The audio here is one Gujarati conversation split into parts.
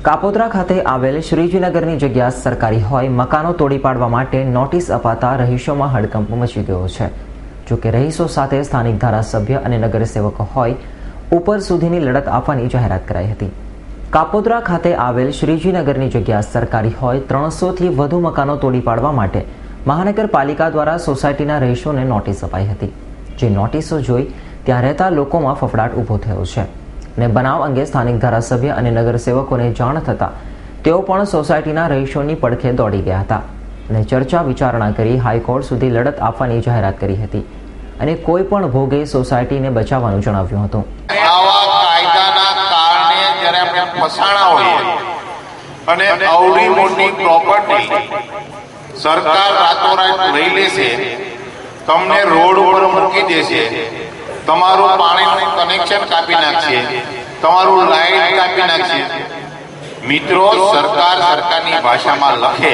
કાપોદ્રા ખાતે આવેલ શ્રીજીનગરની જગ્યા સરકારી હોય મકાનો તોડી પાડવા માટે નોટિસ અપાતા રહીશોમાં હડકંપ મચી ગયો છે। જોકે રહીશો સાથે સ્થાનિક ધારાસભ્ય અને નગરસેવક હોય ઉપર સુધીની લડત આપવાની જાહેરાત કરાઈ હતી। કાપોદ્રા ખાતે આવેલ શ્રીજીનગરની જગ્યા સરકારી હોય 300થી વધુ મકાનો તોડી પાડવા માટે મહાનગરપાલિકા દ્વારા સોસાયટીના રહીશોને નોટિસ અપાઈ હતી। જે નોટિસો જોઈ ત્યાં રહેતા લોકોમાં ફફડાટ ઊભો થયો છે ને બનાવ અંગે સ્થાનિક ધારાસભ્ય અને નગરસેવકોને જાણ થતાં તેઓ પણ સોસાયટીના રહીશોની પડખે દોડી ગયા હતા અને ચર્ચા વિચારણા કરી હાઈકોર્ટ સુધી લડત આપવાની જાહેરાત કરી હતી અને કોઈ પણ ભોગે સોસાયટીને બચાવવાનું જણાવ્યું હતું। આવા કાયદાના કારણે જ્યારે આપણે ફસાણા હોઈએ અને આવડી મોટી પ્રોપર્ટી સરકાર રાતોરાત લઈ લેશે, તમને રોડ ઉપર મૂકી દેશે, તમારું પાણીનું કનેક્શન કાપી નાખશે, તમારું લાઈટ કાપી નાખશે। મિત્રો, સરકાર સરકારની ભાષામાં લખે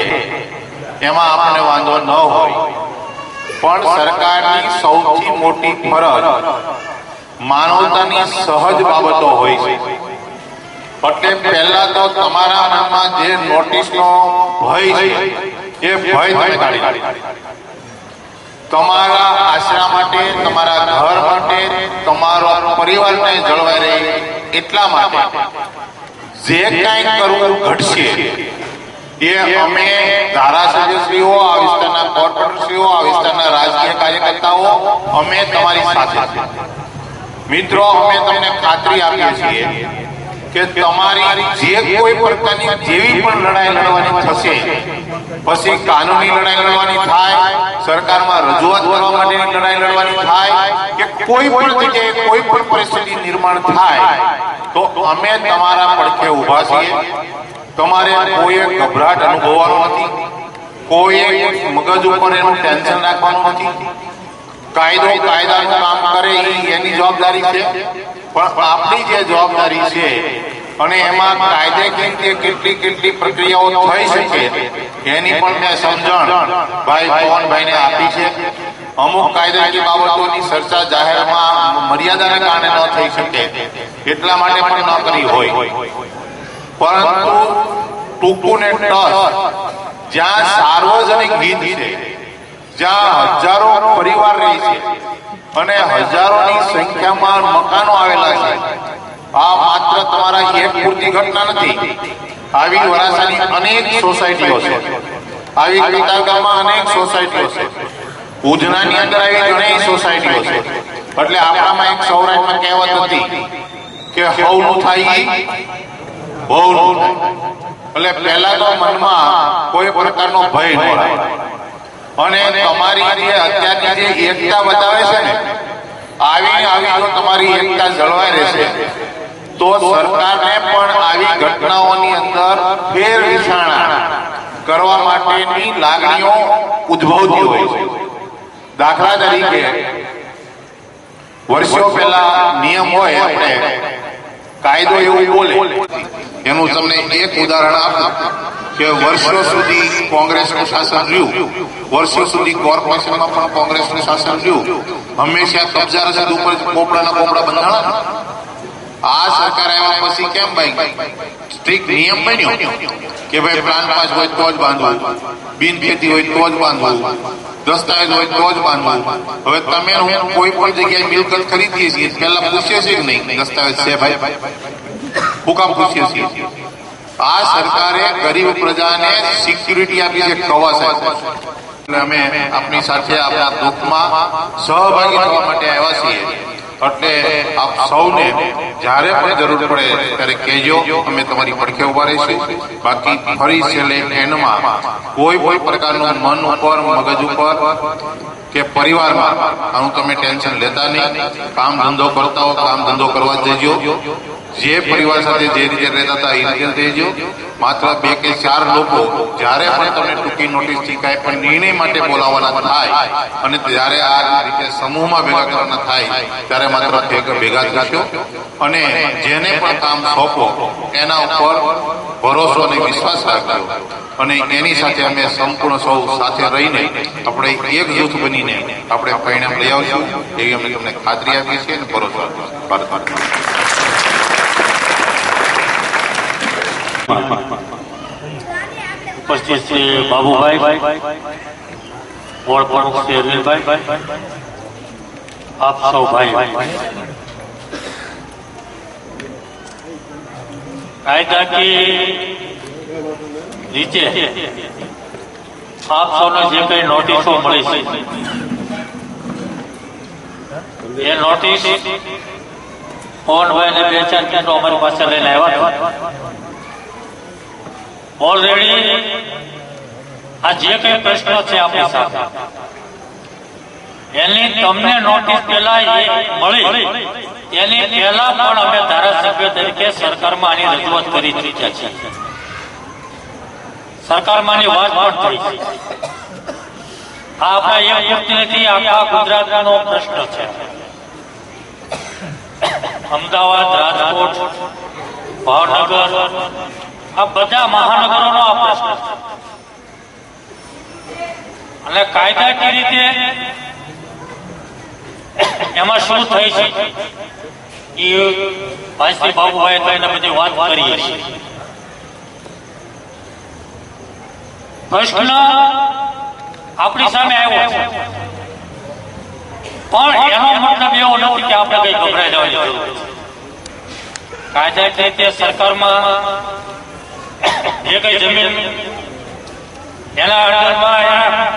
એમાં આપણને વાંધો ન હોય, પણ સરકારની સૌથી મોટી ફરજ માનવતાની સહજ બાબતો હોય છે। એટલે પહેલા તો તમારા મનમાં જે નોટિસનો ભય છે એ ભય તમે કાઢી નાખો। તમારા આશરા માટે, તમારા ઘર માટે, તમારા પરિવારને જળવાઈ રહે એટલા માટે જે કાંઈ કરવું ઘટશે એ અમે ધારાસભ્યશ્રીઓ, આ વિસ્તારના કોર્પોરેટરશ્રીઓ, આ વિસ્તારના રાજકીય કાર્યકર્તાઓ અમે તમારી સાથે છીએ। મિત્રો, અમે તમને ખાતરી આપીએ છીએ કે તમારી જે કોઈ પ્રકારની જેવી પણ લડાઈ લડવાની થશે, પછી કાનૂની લડાઈ લડવાની થાય, સરકારમાં રજૂઆત કરવા માટેની લડાઈ લડવાની થાય કે કોઈ પણ જગ્યાએ કોઈ પણ પરિસ્થિતિ નિર્માણ થાય તો અમે તમારા પડખે ઊભા છીએ। તમારે કોઈએ ગભરાટ અનુભવવાનો નથી, કોઈએ મગજ ઉપર એનું ટેન્શન રાખવાનું નથી। કાયદો કાયદાનું કામ કરે એની જવાબદારી છે, પણ આપણી જે જવાબદારી છે અને એમાં કાયદેકીય કેટલી પ્રક્રિયાઓ થઈ શકે એની પણ મેં સમજણ ભાઈ પવનભાઈને આપી છે। અમુક કાયદાકીય બાબતોની ચર્ચા જાહેરમાં મર્યાદાને કારણે ન થઈ શકે એટલા માટે પણ ન કરી હોય, પરંતુ ટૂંકું ને ટસ જ્યાં સાર્વજનિક હિત છે, જ્યાં હજારો પરિવાર રહે છે અને હજારોની સંખ્યામાં મકાનો આવેલા છે, આ માત્ર તમારા એક પૂરતી ઘટના નથી। આવી વરાછાની અનેક સોસાયટીઓ છે, આવી કતારગામમાં અનેક સોસાયટીઓ છે, ઉધનાની અંદર આવી ઘણી સોસાયટીઓ છે। એટલે આપણામાં એક સૌરાષ્ટ્રમાં કહેવત હતી કે હવનું થાય બહુનું થાય। એટલે પહેલા તો મનમાં કોઈ પ્રકારનો ભય ન રહે અને તમારી જે અત્યારની જે એકતા બતાવે છે ને, આવી જો તમારી એકતા જળવાઈ રહેશે તો સરકારને પણ આવી ઘટનાઓની અંદર ફેર વિચારણા કરવા માટેની લાગણીઓ ઉદ્ભવતી હોય છે। દાખલા તરીકે વર્ષો પહેલા નિયમ હોય, આપણે કાયદો એવું બોલે, એનું તમને એક ઉદાહરણ આપું કે વર્ષો સુધી કોંગ્રેસનું શાસન રહ્યું, વર્ષો સુધી કોર્પોરેશનમાં પણ કોંગ્રેસનું શાસન રહ્યું, હંમેશા કબજા રસીદ ઉપર કોપડાના કોપડા બંધાણા। આ સરકાર આવ્યા પછી કેમ ભાઈ સ્ટ્રિક્ટ નિયમ બન્યો કે ભાઈ પ્લાન પાસ હોય તો જ બાંધવું, બિન ખેતી હોય તો જ બાંધવું, દસ્તાવેજ હોય તો જ બાંધવું। હવે તમે હું કોઈ પણ જગ્યાએ મિલકત ખરીદીએ છીએ પહેલા પૂછીએ છીએ કે નહીં દસ્તાવેજ છે ભાઈ, હું કામ પૂછીએ છીએ? આ સરકારે ગરીબ પ્રજાને સિક્યુરિટી આપી છે, કવચ આપી છે। એટલે અમે આપની સાથે આપણા દુઃખમાં સહભાગી થવા માટે આવ્યા છીએ। એટલે આપ સૌને જ્યારે પણ જરૂર પડે ત્યારે કહેજો, અમે તમારી પડખે ઉભા રહીશું। બાકી ફરી છેલ્લે એન્ડમાં કોઈ પ્રકારનું મન ઉપર, મગજ ઉપર કે પરિવારમાં આનું તમે ટેન્શન લેતા નહીં। કામ ધંધો કરતા હો, કામ ધંધો કરવા દેજો। જે પરિવાર સાથે જે રીતે રહેતા હતા એ રીતે દેજો। માત્ર 2 કે 4 લોકો જ્યારે પણ તમને ટૂંકી નોટિસથી કાંઈ પણ નિર્ણય માટે બોલાવવાના થાય અને જ્યારે આ રીતે સમૂહમાં ભેગા કરવાના થાય ત્યારે માત્ર ભેગા થશો અને જેને પણ કામ સોંપો એના ઉપર ભરોસો અને વિશ્વાસ રાખજો અને એની સાથે અમે સંપૂર્ણ સૌ સાથે રહીને આપણે એક જૂથ બનીને આપણે પરિણામ લઈ આવશું એવી અમે તમને ખાતરી આપીએ છીએ અને ભરોસો આપીએ છીએ। ઉપસ્થિત શ્રી બાબુભાઈ, બોર્ડ પ્રમુખ શ્રી અરવિંદભાઈ, આપ સૌ ભાઈ, કાયદાકીય રીતે આપ સૌને જે કઈ નોટિસો મળી છે એ નોટિસ પવનભાઈ ને 2-4 કેન્દ્રો અમારી પાસે લઈને આવ્યા હતા. ઓલરેડી આ જે કઈ પ્રશ્નો છે આપણી સામે એની તમને નોટિસ પેલા મળી, એની પહેલા પણ અમે ધારાસભ્ય તરીકે સરકારમાં આની રજૂઆત કરી ચૂક્યા છે. સરકારમાં વાત પણ થઈ છે. આ આપણા એક વ્યક્તિ નથી, આખા ગુજરાતનો પ્રશ્ન છે. અમદાવાદ, રાજકોટ, ભાવનગર, આ બધા મહાનગરોનો આ પ્રશ્ન છે. અને કાયદાકીય રીતે એમાં શું થઈ છે એ ભાઈ શ્રી બાબુભાઈ તમને બધી વાત કરીએ છીએ. પ્રશ્ન આપણી સામે આવ્યો છે, પણ એનો મતલબ એવો નથી કે આપણે કઈ ગભરાઈ જવાની જરૂર છે. કાયદાકીય રીતે સરકારમાં જે કઈ જમીન એના અંડરમાં એના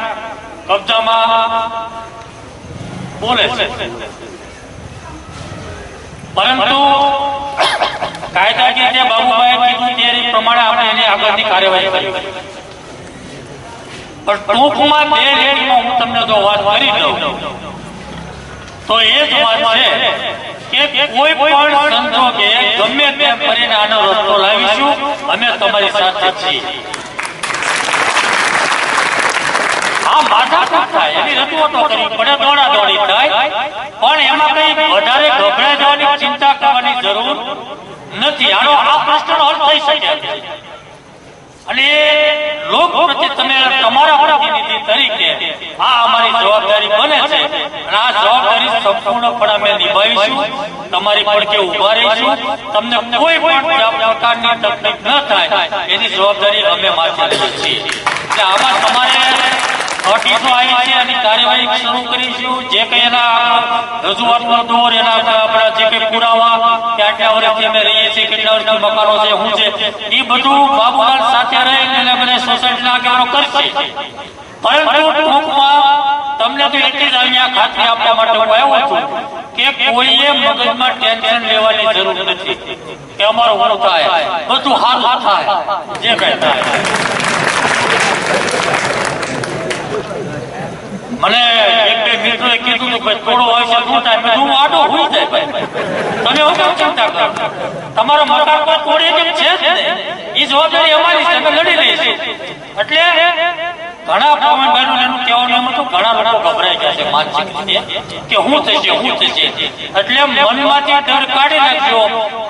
કબજામાં બોલે છે, પરંતુ કાયદાકીય રીતે બાબુભાઈ કીધું તે પ્રમાણે આપણે એની આગળની કાર્યવાહી કરી. પણ ટૂંકમાં 2 રેડીમાં હું તમને જો વાત કરી દઉં તો એ જ વાત છે કે કોઈ પણ સંજોગે ગમે તેમ કરીને આનો રસ્તો લાવીશું, અમે તમારી સાથે છીએ. આ માથાકૂટ થાય, એની રજૂઆતો કરવી પડે, દોડાદોડી થાય, પણ એમાં કઈ વધારે ગભરાઈ જવાની ચિંતા કરવાની જરૂર નથી. આનો આ પ્રશ્નનો હલ થઈ શકે અને લોક પ્રત્યે તમે તમારા પ્રતિનિધિ તરીકે આ અમારી જવાબદારી બને છે અને આ જવાબદારી સંપૂર્ણપણે અમે નિભાવીશું. તમારી પડખે ઉભા રહીશું. તમને કોઈ પણ પ્રકારની તકલીફ ન થાય એની જવાબદારી અમે માથે લઈએ છીએ. એટલે આમાં તમારે નોટિસો આવી છે, એની કાર્યવાહી શરૂ કરીશું. જે કઈ એના રજૂઆતનો દોર, એના આપણા જે કઈ પુરાવા કે આટલા વર્ષથી અમે રહીએ છીએ, કેટલા વર્ષથી મકાનો છે, શું છે, એ બધું બાબુલાલ સાથે રહીને બધા સોસાયટીના આગેવાનો કરશે. પરંતુ ટૂંકમાં તમને તો એટલી જ અહીંયા ખાતરી આપવા માટે હું આવ્યો છું કે કોઈએ મગજમાં ટેન્શન લેવાની જરૂર નથી કે અમારું શું થાય, બધું સારું થાય, જે કઈ થાય. મને 1-2 મિત્રોએ કીધું કે ભાઈ થોડો હોય છે શું થાય, હું આડો હોઈ જાય ભાઈ, તમે હું કેમ ચિંતા કરો, તમારો મકાન પર તોડી કેમ છે જ ને, એ જવાબદારી અમારી છે, અમે લડી લઈશું. એટલે ઘણા પવનભાઈનું એનું કહેવાનું એમ હતું, ઘણા લોકો ગભરાઈ ગયા છે માનસિક રીતે કે શું થશે શું થશે. એટલે મનમાંથી ડર કાઢી નાખજો,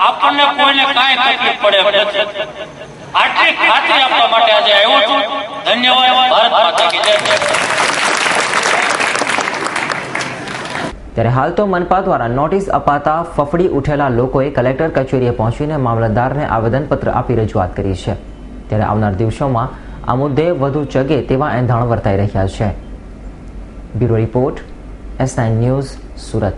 આપણને કોઈને કાંઈ તકલીફ પડે નથી. આટલી ખાતરી આપવા માટે આજે આવ્યો છું. ધન્યવાદ. ભારત માતા કી જય. ત્યારે હાલ તો મનપા દ્વારા નોટિસ અપાતા ફફડી ઉઠેલા લોકોએ કલેક્ટર કચેરીએ પહોંચીને મામલતદારને આવેદનપત્ર આપી રજૂઆત કરી છે. ત્યારે આવનાર દિવસોમાં આ મુદ્દે વધુ ચગે તેવા એંધાણ વર્તાઈ રહ્યા છે. Bureau report, S9 news, Surat.